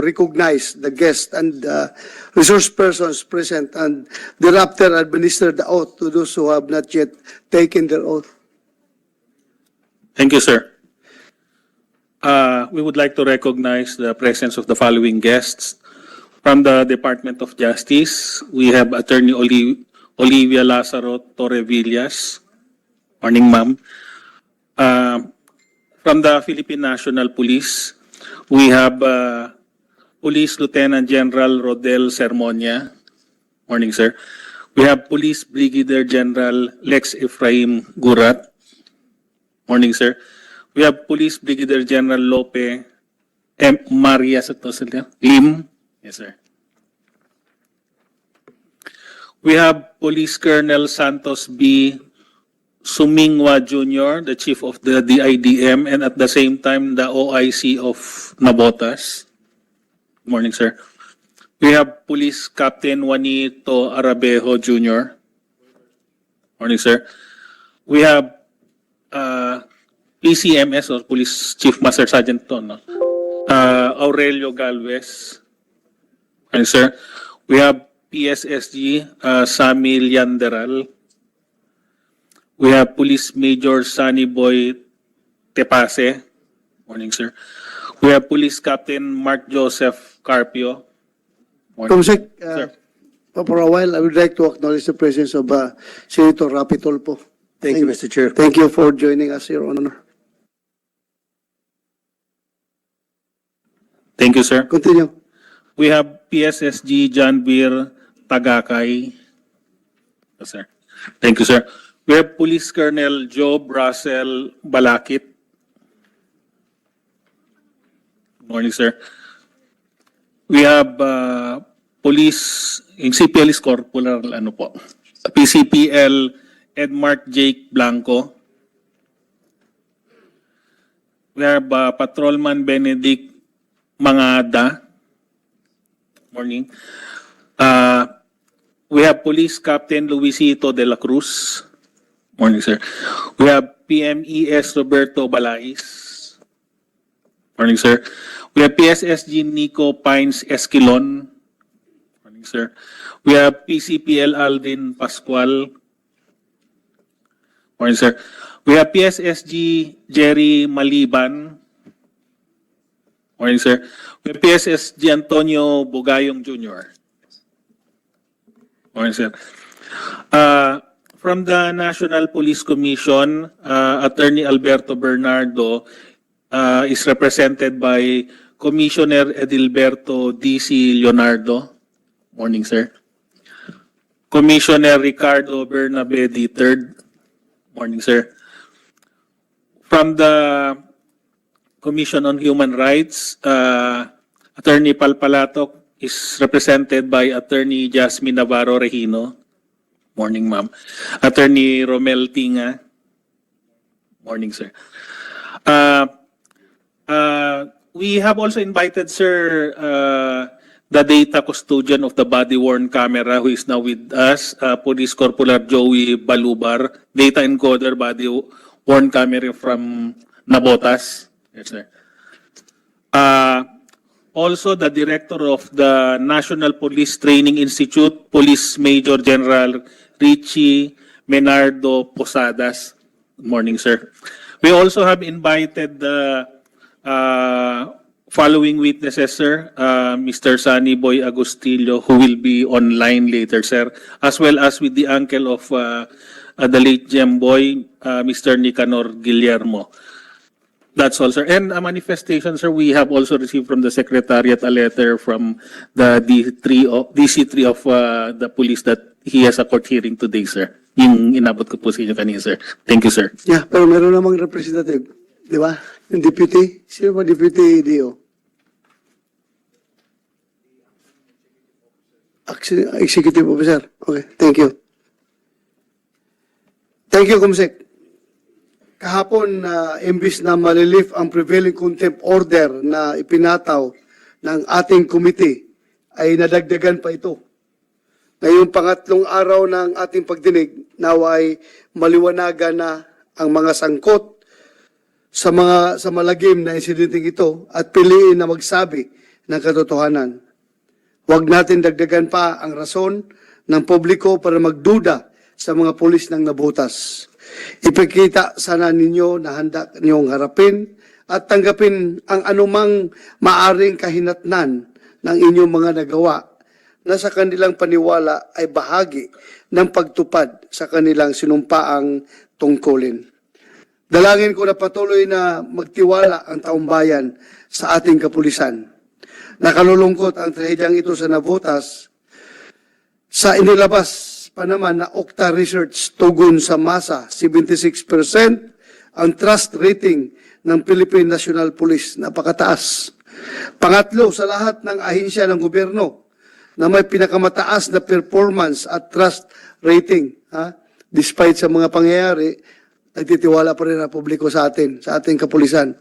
to recognize the guests and resource persons present and thereafter administer the oath to those who have not yet taken their oath. Thank you, sir. We would like to recognize the presence of the following guests. From the Department of Justice, we have Attorney Olivia Lazaro Torrevillas. Morning, ma'am. From the Philippine National Police, we have Police Lieutenant General Rodel Sermonia. Morning, sir. We have Police Brigadier General Lex Efraim Gurat. Morning, sir. We have Police Brigadier General Lope M. Maria Lim. Yes, sir. We have Police Colonel Santos B. Sumingwa Jr., the Chief of the DIDM, and at the same time, the OIC of Nabotas. Good morning, sir. We have Police Captain Juanito Arabejo Jr. Morning, sir. We have PCMS, or Police Chief Master Sergeant Aurelio Galvez. Morning, sir. We have PSSG Samil Yanderal. We have Police Major Sunny Boy Tepase. Morning, sir. We have Police Captain Mark Joseph Carpio. Morning, Comsec, sir. for a while, I would like to acknowledge the presence of Senator Rapi Tulfo. Thank you, Mr. Chair. Thank you for joining us, Your Honor. Thank you, sir. Continue. We have PSSG John Beer Tagakay. Yes, sir. Thank you, sir. We have Police Colonel Job Russell Balakit. Morning, sir. We have Police, yung CPL is Corporal, PCPL Edmark Jake Blanco. We have Patrolman Benedict Mangada. Morning. We have Police Captain Luisito de la Cruz. Morning, sir. We have PMES Roberto Balais. Morning, sir. We have PSSG Nico Pines Esquilon. Morning, sir. We have PCPL Alvin Pascual. Morning, sir. We have PSSG Jerry Maliban. Morning, sir. We have PSSG Antonio Bugayong Jr. Morning, sir. From the National Police Commission, Attorney Alberto Bernardo is represented by Commissioner Edilberto D.C. Leonardo. Morning, sir. Commissioner Ricardo Bernabe III. Morning, sir. From the Commission on Human Rights, Attorney Palpalatok is represented by Attorney Jasmine Navarro Regino. Morning, ma'am. Attorney Romel Tinga. Morning, sir. We have also invited, sir, the data custodian of the body-worn camera who is now with us, Police Corporal Joey Balubar, data encoder body-worn camera from Nabotas. Yes, sir. Also, the director of the National Police Training Institute, Police Major General Richie Menardo Posadas. Good morning, sir. We also have invited the following witnesses, sir. Mr. Sunny Boy Agustillo, who will be online later, sir, as well as with the uncle of the late Gem Boy, Mr. Nicanor Guillermo. That's all, sir. And a manifestation, sir, we have also received from the Secretariat a letter from the DC3 of the police that he has a court hearing today, sir. Yung inabot ko po sa inyo kanina, sir. Thank you, sir. Yeah, pero meron namang representative. Di ba? Yung deputy. Sino ba deputy DO? Executive officer. Okay, thank you. Thank you, Comsec. Kahapon, imbis na malilift ang prevailing contempt order na ipinataw ng ating committee, ay nadagdagan pa ito. Ngayong pangatlong araw ng ating pagdinig, naway maliwanagan na ang mga sangkot sa malagim na insidenteng ito at piliin na magsabi ng katotohanan. Huwag natin dagdagan pa ang rason ng publiko para magduda sa mga pulis ng nabutas. Ipakita sana ninyo na handa niyong harapin at tanggapin ang anumang maaring kahinatnan ng inyong mga nagawa na sa kanilang paniwala ay bahagi ng pagtupad sa kanilang sinumpaang tungkulin. Dalangin ko na patuloy na magtiwala ang taong bayan sa ating kapulisan. Nakalulungkot ang trahedyang ito sa nabutas sa inilabas pa naman na Okta Research tugon sa masa, 76% ang trust rating ng Philippine National Police, napakataas. Pangatlo sa lahat ng ahensya ng gobyerno na may pinakamataas na performance at trust rating. Despite sa mga pangyayari, nagtitiwala pa rin ang publiko sa atin, sa ating kapulisan.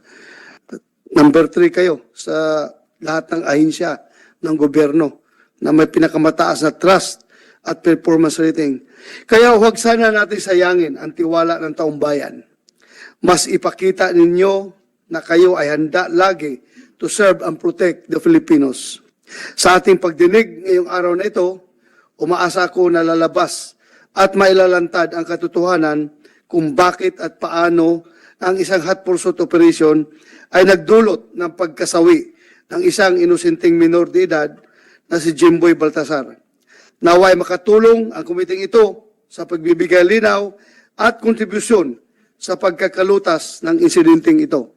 Number 3 kayo sa lahat ng ahensya ng gobyerno na may pinakamataas na trust at performance rating. Kaya huwag sana natin sayangin ang tiwala ng taong bayan. Mas ipakita ninyo na kayo ay handa lagi to serve and protect the Filipinos. Sa ating pagdinig ngayong araw na ito, umaasa ko na lalabas at mailalantad ang katotohanan kung bakit at paano ang isang hot pursuit operation ay nagdulot ng pagkasawi ng isang inosenteng minor de edad na si Jimboy Baltasar. Naway makatulong ang kumiting ito sa pagbibigay linaw at kontribusyon sa pagkakalutas ng insidenteng ito.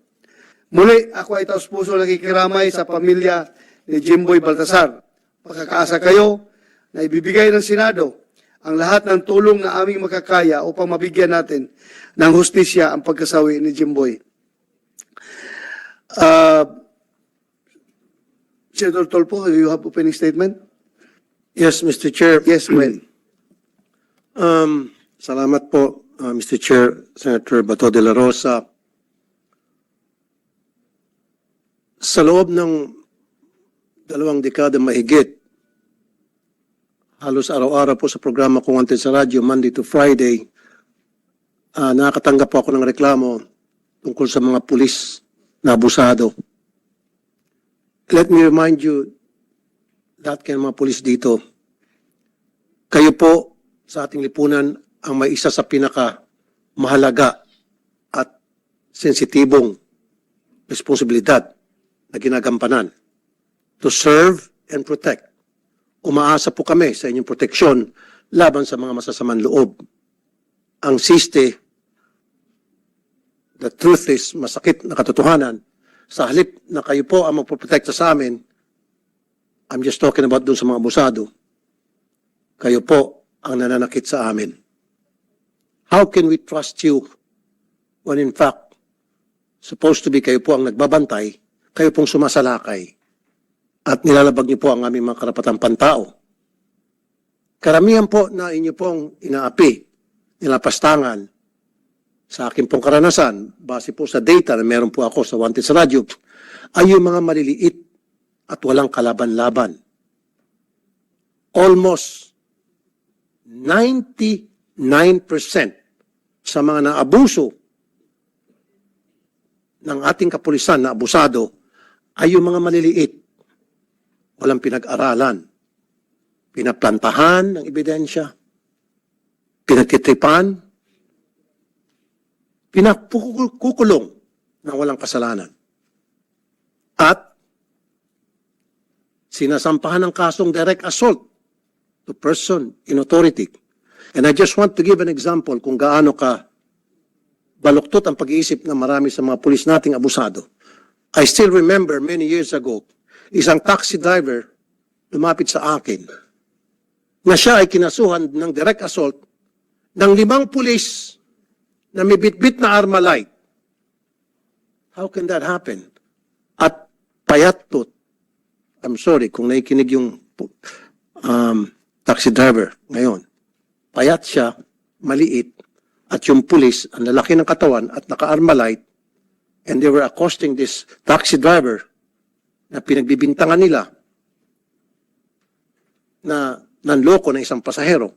Muli, ako ay taos-puso nakikiramay sa pamilya ni Jimboy Baltasar. Pagkakaasa kayo na ibibigay ng Senado ang lahat ng tulong na aming makakaya upang mabigyan natin ng hustisya ang pagkasawi ni Jimboy. Senator Tolpo, do you have opening statement? Yes, Mr. Chair. Yes, Gwen. Salamat po, Mr. Chair, Senator Bato de la Rosa. Sa loob ng 2 dekada mahigit, halos araw-araw po sa programa kong Wanted sa radyo, Monday to Friday, nakakatanggap po ako ng reklamo tungkol sa mga pulis na abusado. Let me remind you, lahat kayo mga pulis dito, kayo po sa ating lipunan ang may isa sa pinaka mahalaga at sensitibong responsibilidad na ginagampanan, to serve and protect. Umaasa po kami sa inyong proteksyon laban sa mga masasamang loob. Ang siste, the truth is, masakit na katotohanan, sa halip na kayo po ang magpoprotekta sa amin, I'm just talking about dun sa mga abusado, kayo po ang nananakit sa amin. How can we trust you when in fact, supposed to be kayo po ang nagbabantay, kayo pong sumasalakay, at nilalabag niyo po ang aming mga karapatang pantao. Karamihan po na inyo pong inaapi, nilapastangan, sa akin pong karanasan, base po sa data na meron po ako sa Wanted sa radyo, ay yung mga maliliit at walang kalaban-laban. Almost 99% sa mga naabuso ng ating kapulisan na abusado ay yung mga maliliit. Walang pinag-aralan. Pinaplantahan ng ebidensya. Pinagtitripan. Pinakukulong ng walang kasalanan. At sinasampahan ng kasong direct assault to person in authority. And I just want to give an example kung gaano ka baluktot ang pag-iisip ng marami sa mga pulis nating abusado. I still remember many years ago, isang taxi driver lumapit sa akin na siya ay kinasuhan ng direct assault ng 5 pulis na may bitbit na Armalite. How can that happen? At payat po, I'm sorry kung nakikinig yung taxi driver ngayon. Payat siya, maliit, at yung pulis, ang lalaki ng katawan at naka-Armalite, and they were accosting this taxi driver na pinagbibintangan nila na nanloko ng isang pasahero.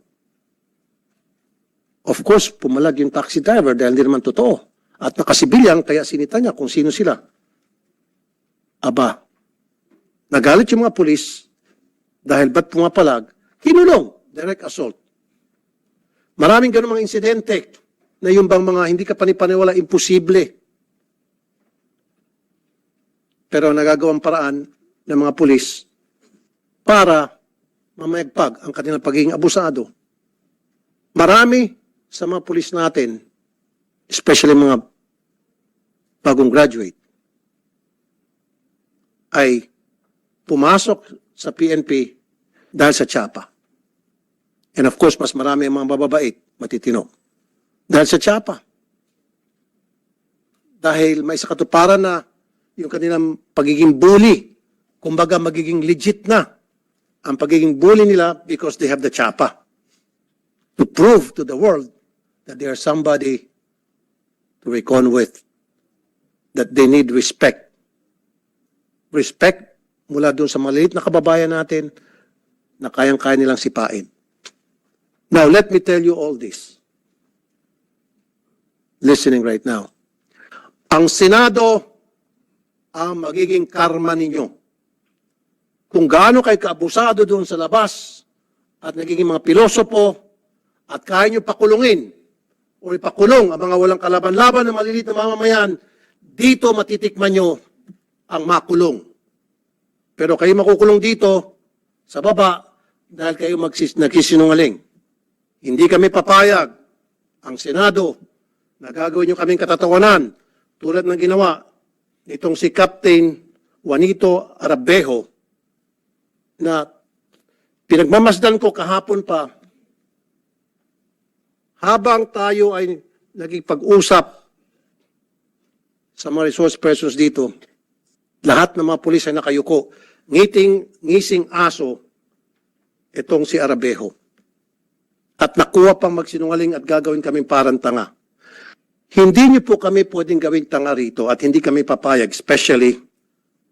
Of course, pumalag yung taxi driver dahil hindi naman totoo. At nakasibilyang, kaya sinita niya kung sino sila. Aba, Nagalit yung mga pulis dahil ba't pumapalag? Kinulong. Direct assault. Maraming ganun mga insidente na yung bang mga hindi ka panipaniwala, imposible. Pero nagagawang paraan ng mga pulis para mamayagpag ang kanilang pagiging abusado. Marami sa mga pulis natin, especially mga bagong graduate, ay pumasok sa PNP dahil sa tsapa. And of course, mas marami ang mga bababait, matitino. Dahil sa tsapa. Dahil may sa katuparan na yung kanilang pagiging bully, kumbaga magiging legit na ang pagiging bully nila because they have the tsapa. To prove to the world that they are somebody to reckon with. That they need respect. Respect mula doon sa maliit na kababayan natin na kayang-kaya nilang sipain. Now, let me tell you all this. Listening right now. Ang Senado ang magiging karma ninyo. Kung gaano kayo kaabusado doon sa labas at nagiging mga pilosopo at kaya nyo pakulungin o ipakulong ang mga walang kalaban-laban na maliliit na mamamayan, dito matitikman nyo ang makulong. Pero kayo makukulong dito sa baba dahil kayo nagsisinungaling. Hindi kami papayag ang Senado na gagawin nyo kaming katatawanan tulad ng ginawa nitong si Captain Juanito Arabejo na pinagmamasdan ko kahapon pa habang tayo ay nagipag-usap sa mga resource persons dito, lahat ng mga pulis ay nakayuko. Ngising aso itong si Arabejo. At nakuha pang magsinungaling at gagawin kaming parang tanga. Hindi niyo po kami pwedeng gawing tanga rito at hindi kami papayag, especially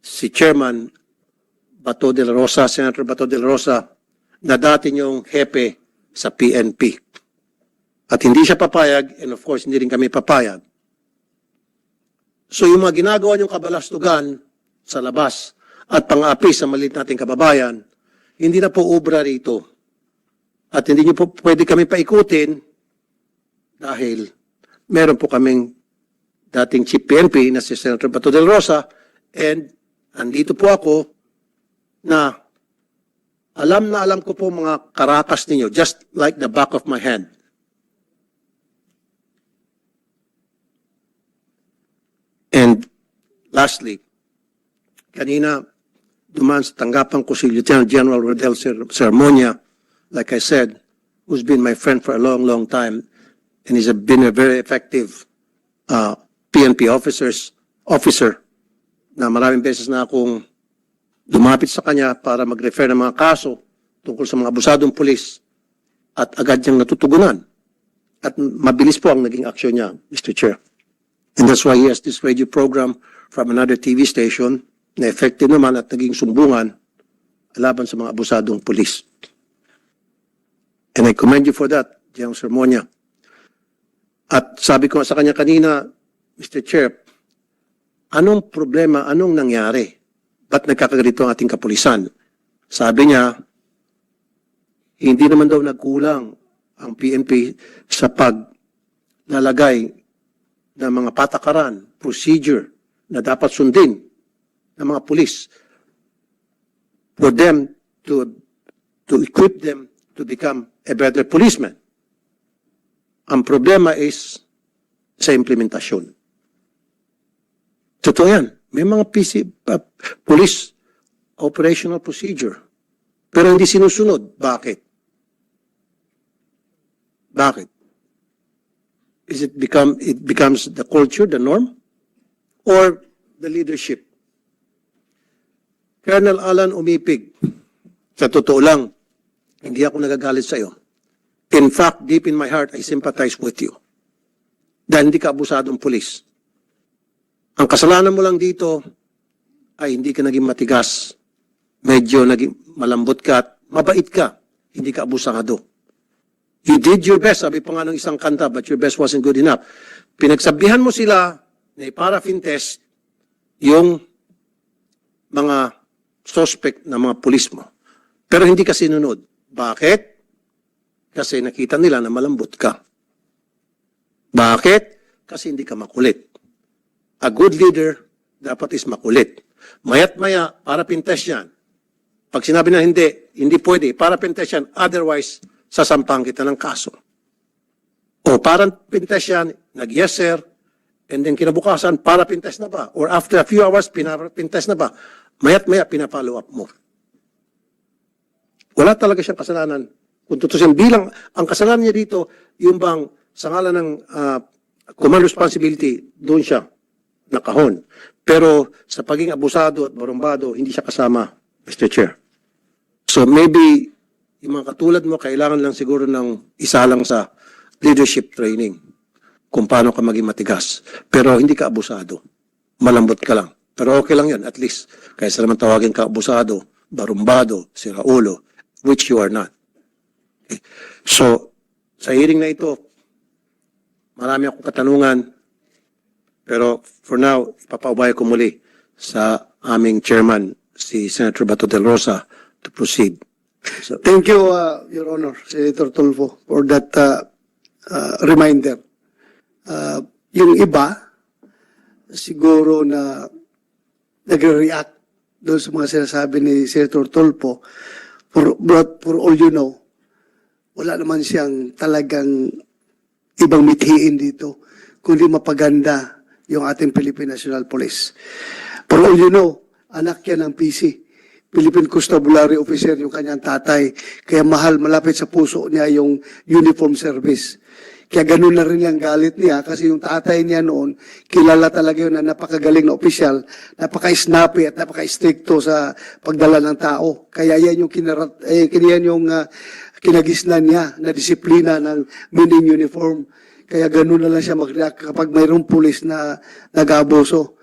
si Chairman Bato de la Rosa, Senator Bato de la Rosa, na dati niyong hepe sa PNP. At hindi siya papayag, and of course, hindi rin kami papayag. So yung mga ginagawa niyong kabalastugan sa labas at pang-api sa maliit nating kababayan, hindi na po obra rito. At hindi niyo po pwede kami paikutin dahil meron po kaming dating Chief PNP na si Senator Bato de la Rosa and andito po ako na alam ko po mga karakas ninyo, just like the back of my hand. And lastly, kanina dumaan sa tanggapan ko si Lieutenant General Rodel Sermonia, like I said, who's been my friend for a long, long time, and he's been a very effective PNP officer na maraming beses na akong lumapit sa kanya para mag-refer ng mga kaso tungkol sa mga abusadong pulis at agad niyang natutugunan. At mabilis po ang naging aksyon niya, Mr. Chair. And that's why he has this radio program from another TV station na effective naman at naging sumbungan laban sa mga abusadong pulis. And I commend you for that, General Sermonia. At sabi ko sa kanya kanina, Mr. Chair, anong problema, anong nangyari? Ba't nagkakaganito ang ating kapulisan? Sabi niya, hindi naman daw nagkulang ang PNP sa paglalagay ng mga patakaran, procedure na dapat sundin ng mga pulis for them to equip them to become a better policeman. Ang problema is sa implementasyon. Totoo yan. May mga police operational procedure. Pero hindi sinusunod. Bakit? Bakit? It becomes the culture, the norm? Or the leadership? Colonel Alan Umipig, sa totoo lang, hindi ako nagagalit sa iyo. In fact, deep in my heart, I sympathize with you. Dahil hindi ka abusadong pulis. Ang kasalanan mo lang dito ay hindi ka naging matigas. Medyo naging malambot ka at mabait ka. Hindi ka abusado. You did your best, sabi pa nga ng isang kanta, but your best wasn't good enough. Pinagsabihan mo sila na i-paraffin test yung mga suspect na mga pulis mo. Pero hindi ka sinunod. Bakit? Kasi nakita nila na malambot ka. Bakit? Kasi hindi ka makulit. A good leader dapat is makulit. Mayat maya, para pintes yan. Pag sinabi na hindi pwede, para pintes yan. Otherwise, sasampang kita ng kaso. O parang pintes yan, nag-yes sir, and then kinabukasan, para pintes na ba? Or after a few hours, pintes na ba? Mayat maya, pinapollow up mo. Wala talaga siyang kasalanan. Kung tutusin, bilang, ang kasalanan niya dito, yung bang sa ngalan ng command responsibility, doon siya nakahon. Pero sa pagiging abusado at barumbado, hindi siya kasama, Mr. Chair. So maybe, yung mga katulad mo, kailangan lang siguro ng isa lang sa leadership training kung paano ka maging matigas. Pero hindi ka abusado. Malambot ka lang. Pero okay lang yan, at least. Kaysa naman tawagin ka abusado, barumbado, siraulo, which you are not. Okay. So, sa hearing na ito, marami akong katanungan, pero for now, ipapaubaya ko muli sa aming chairman, si Senator Bato del Rosa, to proceed. So, Thank you, Your Honor, Senator Tulfo, for that reminder. Yung iba, siguro na nagre-react doon sa mga sinasabi ni Senator Tulfo, for all you know, wala naman siyang talagang ibang mithiin dito, kundi mapaganda yung ating Philippine National Police. For all you know, anak yan ng PC. Philippine Constabulary Officer yung kanyang tatay. Kaya mahal, malapit sa puso niya yung uniform service. Kaya ganun na rin yung galit niya kasi yung tatay niya noon, kilala talaga yun na napakagaling na opisyal, napaka-snappy at napaka-stricto sa pagdala ng tao. Kaya yan yung kinagisnan niya na disiplina ng meaning uniform. Kaya ganun na lang siya mag-react kapag mayroong pulis na nag-abuso.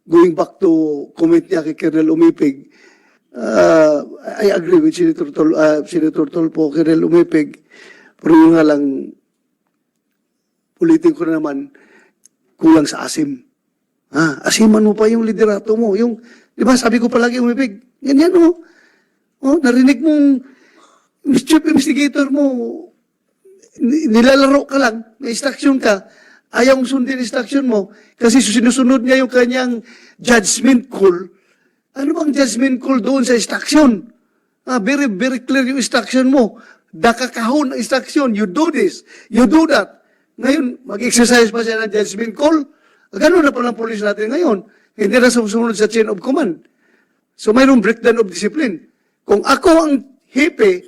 Going back to comment niya kay Colonel Umipig, I agree with Senator Tulfo, Colonel Umipig, pero yung nga lang, ulitin ko na naman, kulang sa asim. Asiman mo pa yung liderato mo. Yung, di ba, sabi ko palagi, Umipig, ganyan o. Narinig mong chief investigator mo, nilalaro ka lang, may instruction ka, ayaw mong sundin instruction mo, kasi sinusunod niya yung kanyang judgment call. Ano bang judgment call doon sa instruction? Very, very clear yung instruction mo. Dakakahon ang instruction, you do this, you do that. Ngayon, mag-exercise pa siya ng judgment call. Ganun na palang police natin ngayon. Hindi na sumusunod sa chain of command. So mayroong breakdown of discipline. Kung ako ang hipe,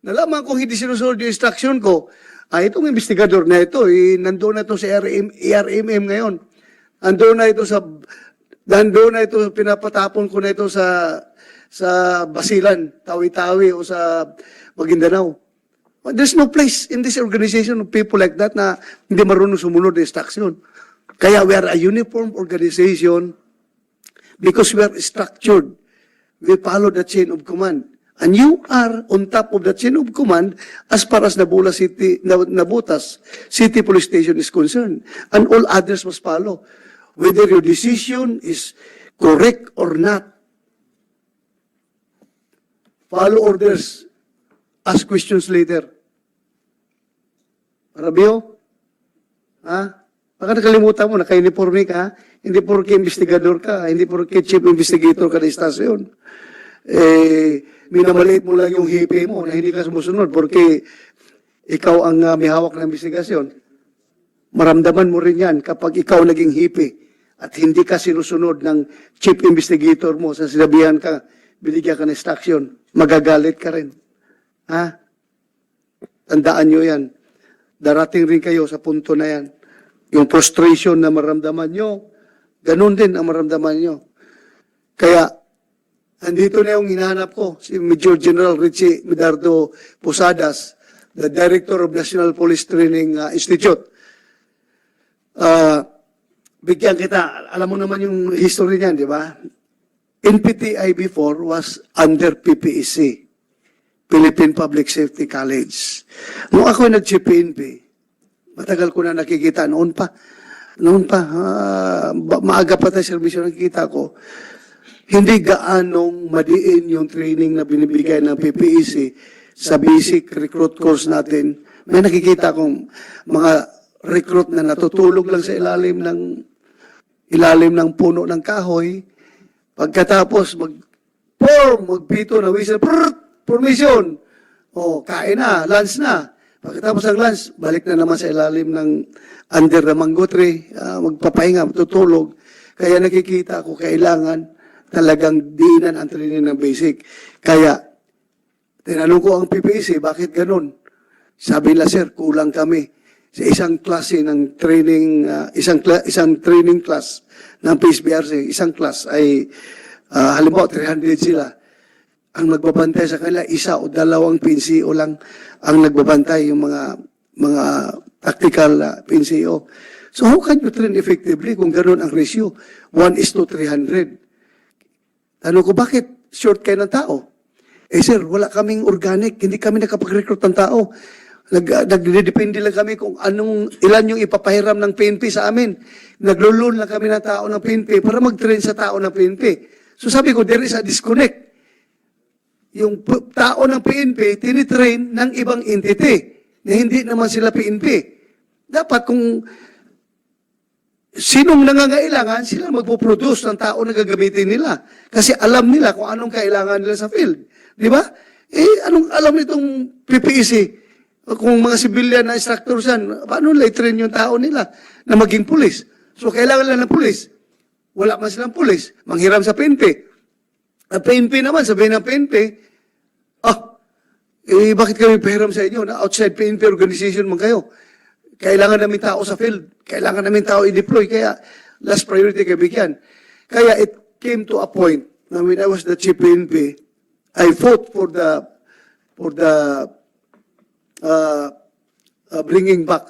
nalaman kong hindi sinusunod yung instruction ko, itong investigador na ito, nandoon na ito sa ARMM ngayon. Nandoon na ito, pinapatapon ko na ito sa Basilan, Tawi-Tawi o sa Maguindanao. There's no place in this organization of people like that na hindi marunong sumunod ng instruction. Kaya we are a uniform organization because we are structured. We follow the chain of command. And you are on top of the chain of command as far as Nabutas City Police Station is concerned. And all others must follow. Whether your decision is correct or not. Follow orders. Ask questions later. Rabio? Baka nakalimutan mo, naka-uniforme ka, hindi porke investigador ka, hindi porke chief investigator ka na istasyon. Minamaliit mo lang yung hipe mo na hindi ka sumusunod porke ikaw ang may hawak ng investigasyon. Maramdaman mo rin yan kapag ikaw naging hipe at hindi ka sinusunod ng chief investigator mo sa sinabihan ka, binigyan ka ng instruction, magagalit ka rin. Tandaan nyo yan. Darating rin kayo sa punto na yan. Yung frustration na maramdaman nyo, ganun din ang maramdaman nyo. Kaya, andito na yung hinahanap ko, si Major General Richie Medardo Posadas, the Director of National Police Training Institute. Bigyan kita, alam mo naman yung history niyan, di ba? NPTI before was under PPEC, Philippine Public Safety College. Nung ako nag-PNP, matagal ko na nakikita, noon pa, maaga pa tayo servisyo nakikita ko, hindi gaanong madiin yung training na binibigay ng PPEC sa basic recruit course natin. May nakikita akong mga recruit na natutulog lang sa ilalim ng puno ng kahoy. Pagkatapos magpito na whistle, formation. O, kain na, lunch na. Pagkatapos ng lunch, balik na naman sa ilalim ng under the mango tree, magpapahinga, matutulog. Kaya nakikita ko kailangan talagang diinan ang training ng basic. Kaya, tinanong ko ang PPEC, bakit ganun? Sabi nila, sir, kulang kami sa isang klase ng training, isang training class ng PSBRC, isang class ay, halimbawa, 300 sila. Ang nagbabantay sa kanila, isa o dalawang PNCO lang ang nagbabantay, yung mga tactical PNCO. So how can you train effectively kung gano'n ang ratio? 1:300. Tanong ko, bakit short kayo ng tao? Eh sir, wala kaming organic, hindi kami nakapag-recruit ng tao. Nagdedepende lang kami kung ilan yung ipapahiram ng PNP sa amin. Naglo-loan lang kami ng tao ng PNP para mag-train sa tao ng PNP. So sabi ko, there is a disconnect. Yung tao ng PNP, tinitrain ng ibang entity na hindi naman sila PNP. Dapat kung sinong nangangailangan, sila magpo-produce ng tao na gagamitin nila. Kasi alam nila kung anong kailangan nila sa field. Di ba? Anong alam nitong PPEC? Kung mga civilian na instructors yan, paano nila i-train yung tao nila na maging pulis? So, kailangan lang ng pulis. Wala man silang pulis. Manghiram sa PNP. Ang PNP naman, sabihin ng PNP, bakit kami pahiram sa inyo na outside PNP organization man kayo? Kailangan namin tao sa field. Kailangan namin tao i-deploy. Kaya, last priority kayo bigyan. Kaya, it came to a point na when I was the chief PNP, I fought for the bringing back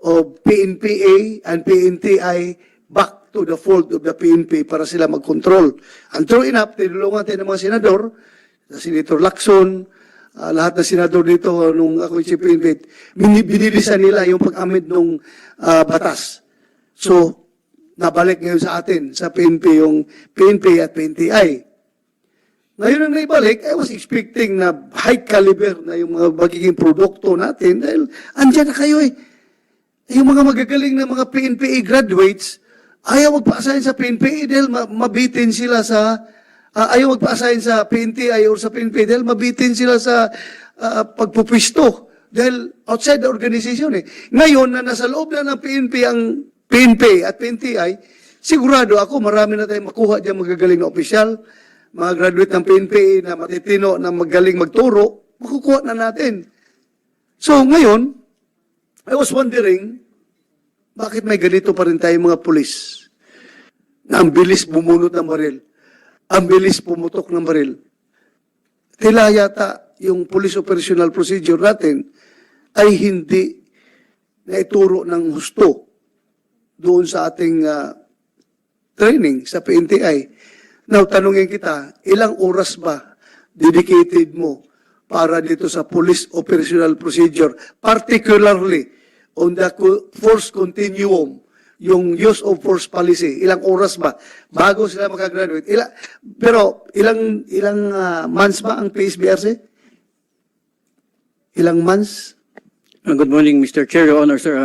of PNPA and PNTI back to the fold of the PNP para sila mag-control. And true enough, tinulungan tayo ng mga senador, Senator Lacson, lahat ng senador dito nung ako yung chief PNP, binilisan nila yung pag-amid ng batas. So, nabalik ngayon sa atin, sa PNP, yung PNP at PNTI. Ngayon ang naibalik, I was expecting na high caliber na yung mga magiging produkto natin dahil andyan na kayo eh. Yung mga magagaling na mga PNPA graduates, ayaw magpa-assign sa PNPA dahil mabitin sila sa, ayaw magpa-assign sa PNTI or sa PNP dahil mabitin sila sa pagpupwisto dahil outside the organization eh. Ngayon na nasa loob na ng PNP ang PNP at PNTI, sigurado ako marami na tayong makuha dyan magagaling na opisyal, mga graduate ng PNP na matitino, na magaling magturo, makukuha na natin. So ngayon, I was wondering, bakit may ganito pa rin tayong mga pulis na ang bilis bumunot ng baril, ang bilis pumutok ng baril. Tila yata yung police operational procedure natin ay hindi naituro ng husto doon sa ating training sa PNTI. Now, tanungin kita, ilang oras ba dedicated mo para dito sa police operational procedure, particularly on the force continuum, yung use of force policy, ilang oras ba bago sila makagraduate? Pero ilang months ba ang PSBRC? Ilang months? Good morning, Mr. Chair, Your Honor, sir.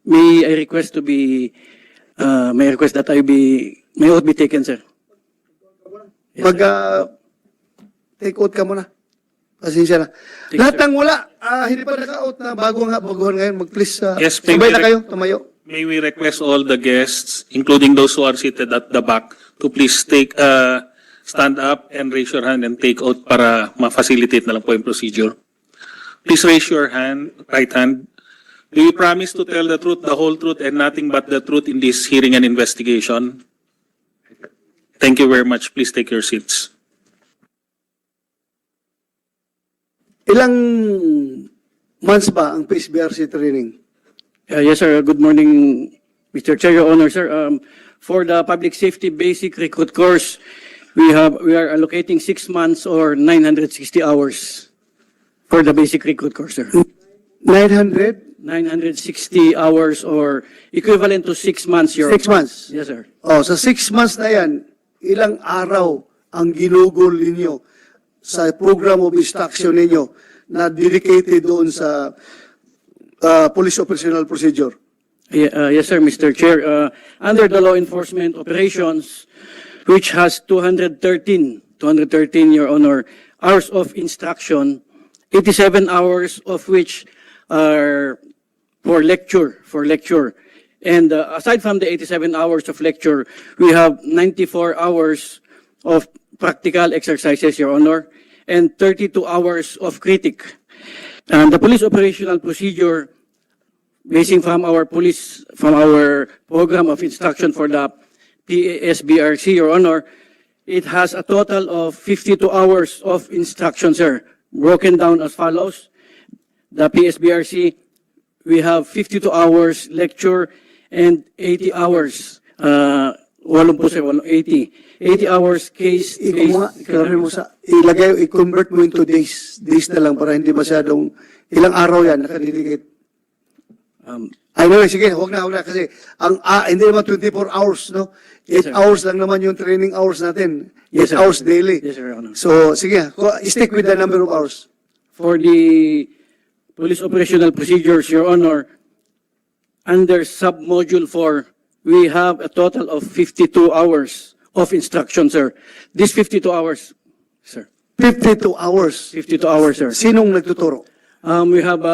May I request to be, may I request that may oath be taken, sir. Yes, take out ka muna. Pasensya na. Lahat ng wala, hindi pa naka-out na baguhan ngayon, mag-please, Yes, sabay na kayo, tumayo. May we request all the guests, including those who are seated at the back, to please stand up and raise your hand and take oath para ma-facilitate na lang po yung procedure. Please raise your hand, right hand. Do you promise to tell the truth, the whole truth, and nothing but the truth in this hearing and investigation? Thank you very much. Please take your seats. Ilang months ba ang PSBRC training? Yes, sir. Good morning, Mr. Chair, Your Honor, sir. For the public safety basic recruit course, we are allocating 6 months or 960 hours for the basic recruit course, sir. 900? 960 hours or equivalent to 6 months, Your 6 months? Yes, sir. Oh, sa 6 months na yan, ilang araw ang ginugol ninyo sa program of instruction ninyo na dedicated doon sa police operational procedure? Yes, sir, Mr. Chair. Under the law enforcement operations, which has 213, Your Honor, hours of instruction, 87 hours of which are for lecture. And aside from the 87 hours of lecture, we have 94 hours of practical exercises, Your Honor, and 32 hours of critic. And the police operational procedure, basing from our program of instruction for the PASBRC, Your Honor, it has a total of 52 hours of instruction, sir, broken down as follows. The PSBRC, we have 52 hours lecture and 80 hours, 80 hours case. I-convert mo into days. Days na lang para hindi masyadong, ilang araw yan, nakadedicate. Ay, no, sige, huwag na, kasi, hindi naman 24 hours, no? 8 hours lang naman yung training hours natin. 8 hours daily. Yes, sir, Your Honor. So, sige, stick with the number of hours. For the police operational procedures, Your Honor, under sub-module 4, we have a total of 52 hours of instruction, sir. These 52 hours, sir. 52 hours. 52 hours, sir. Sinong nagtuturo? We have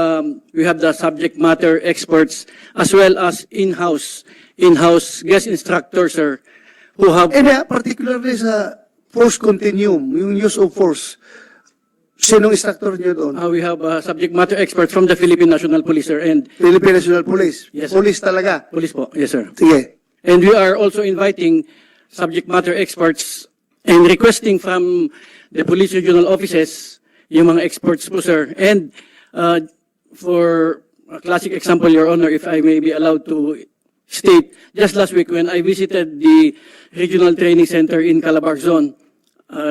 the subject matter experts as well as in-house guest instructors, sir, who have. And particularly sa force continuum, yung use of force, sinong instructor niyo doon? We have subject matter experts from the Philippine National Police, sir, and Philippine National Police. Yes, sir. Police talaga. police po. Yes, sir. Sige. And we are also inviting subject matter experts and requesting from the police regional offices yung mga experts po, sir. And for a classic example, Your Honor, if I may be allowed to state, just last week when I visited the Regional Training Center in Calabarzon,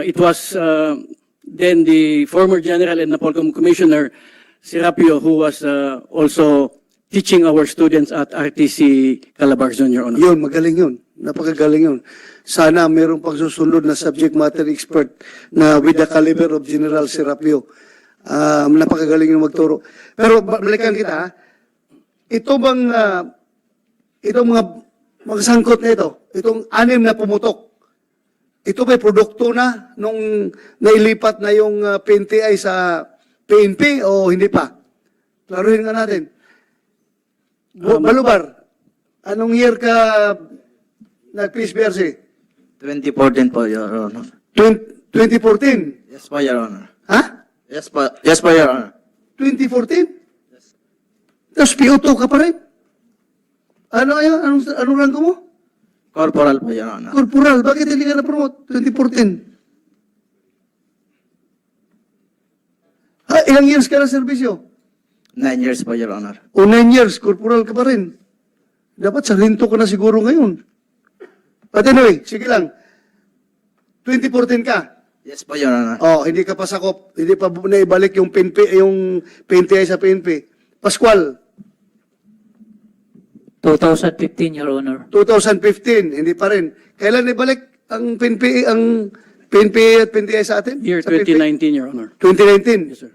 it was then the former General and Napolcom Commissioner Serapio who was also teaching our students at RTC Calabarzon, Your Honor. Yun, magaling yun. Napakagaling yun. Sana mayroong pagsusunod na subject matter expert na with the caliber of General Serapio. Napakagaling yung magturo. Pero balikan kita, ha? Ito bang, itong mga sangkot na ito, itong 6 na pumutok, ito ba'y produkto na nung nailipat na yung PNTI sa PNP o hindi pa? Klaruhin nga natin. Balubar, anong year ka nag-PSBRC? 2014 po, Your Honor. 2014? Yes po, Your Honor. Ha? Yes po, Your Honor. 2014? Tapos PO2 ka pa rin? Ano yun? Anong rango mo? Corporal po, Your Honor. Corporal. Bakit hindi ka na-promote? 2014. Ilang years ka na serbisyo? 9 years po, Your Honor. O 9 years, corporal ka pa rin. Dapat sarento ka na siguro ngayon. But anyway, sige lang. 2014 ka. Yes po, Your Honor. Oh, hindi ka pa sakop, hindi pa naibalik yung PNTI sa PNP. Pascual, 2015, Your Honor. 2015, hindi pa rin. Kailan naibalik ang PNP at PNTI sa atin? Year Sa PNP? 2019, Your Honor. 2019. Yes, sir.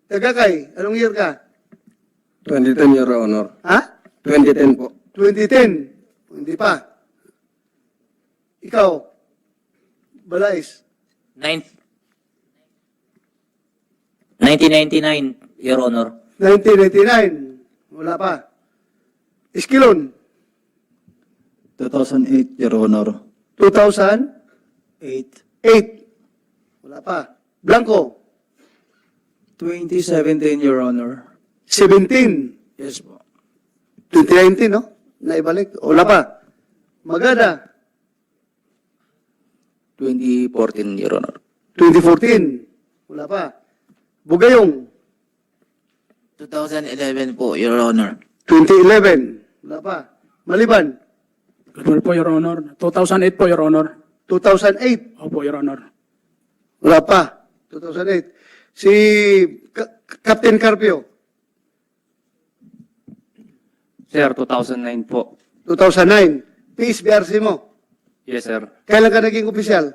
Tagakay, anong year ka? 2010, Your Honor. Ha? 2010 po. 2010. Hindi pa. Ikaw, Balais, 1999, Your Honor. 1999. Wala pa. Iskilon, 2008, Your Honor. 2008. 8. Wala pa. Blanco, 2017, Your Honor. 17. Yes po. 2019, no? Naibalik. Wala pa. Magada, 2014, Your Honor. 2014. Wala pa. Bugayong, 2011 po, Your Honor. 2011. Wala pa. Maliban, Good morning po, Your Honor. 2008 po, Your Honor. 2008. Opo, Your Honor. Wala pa. 2008. Si Captain Carpio, Sir, 2009 po. 2009. PSBRC mo, Yes, sir. Kailan ka naging opisyal?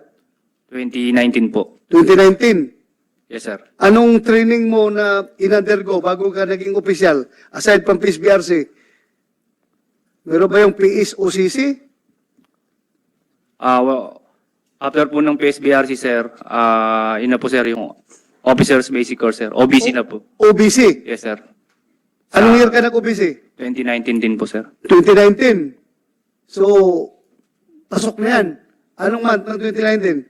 2019 po. 2019. Yes, sir. Anong training mo na in-undergo bago ka naging opisyal? Aside from PSBRC, meron ba yung PSOCC? Well, after po ng PSBRC, sir, yun na po, sir, yung Officer's Basic Course, sir. OBC na po. OBC. Yes, sir. Anong year ka nag-OBC? 2019 din po, sir. 2019. So, pasok na yan. Anong month ng 2019?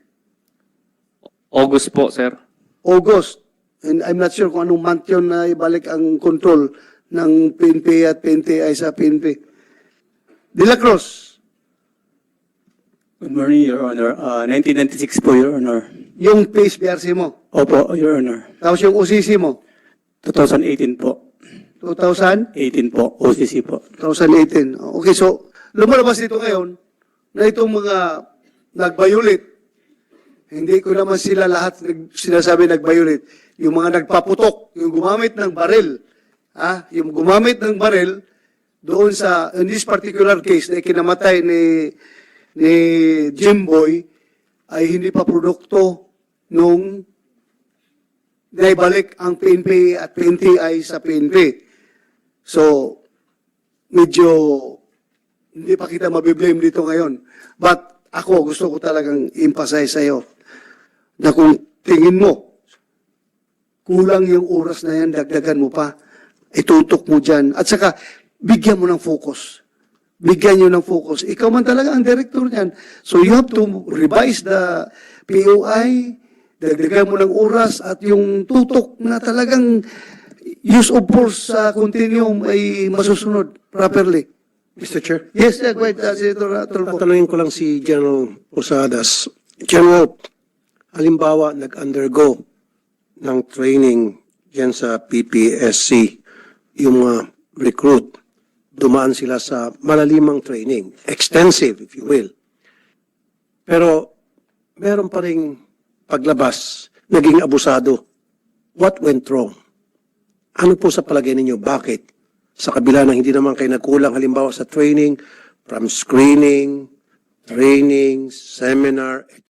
August po, sir. August. And I'm not sure kung anong month yun na ibalik ang control ng PNP at PNTI sa PNP. De La Cruz, Good morning, Your Honor. 1996 po, Your Honor. yung PSBRC mo. Opo, Your Honor. Tapos yung OCC mo. 2018 po. 2000? 18 po, OCC po. 2018. Okay, so lumalabas dito ngayon na itong mga nag-violate, hindi ko naman sila lahat sinasabi nag-violate. Yung mga nagpaputok, yung gumamit ng baril, yung gumamit ng baril doon sa, in this particular case na ikinamatay ni Jimboy, ay hindi pa produkto nung naibalik ang PNP at PNTI sa PNP. So, medyo hindi pa kita mabiblame dito ngayon. But ako, gusto ko talagang emphasize sa'yo na kung tingin mo, kulang yung oras na yan, dagdagan mo pa, itutok mo dyan. At saka, bigyan mo ng focus. Bigyan nyo ng focus. Ikaw man talaga ang director niyan. So you have to revise the POI, dagdagan mo ng oras at yung tutok na talagang use of force sa continuum ay masusunod properly. Mr. Chair, Yes, go ahead, Senator Tulfo. tatanungin ko lang si General Posadas. General, halimbawa, nag-undergo ng training yan sa PPSC, yung mga recruit, dumaan sila sa malalimang training, extensive, if you will. Pero, meron pa rin paglabas, naging abusado. What went wrong? Ano po sa palagay ninyo? Bakit? Sa kabila ng hindi naman kayo nagkulang, halimbawa sa training, from screening, training, seminar, etc.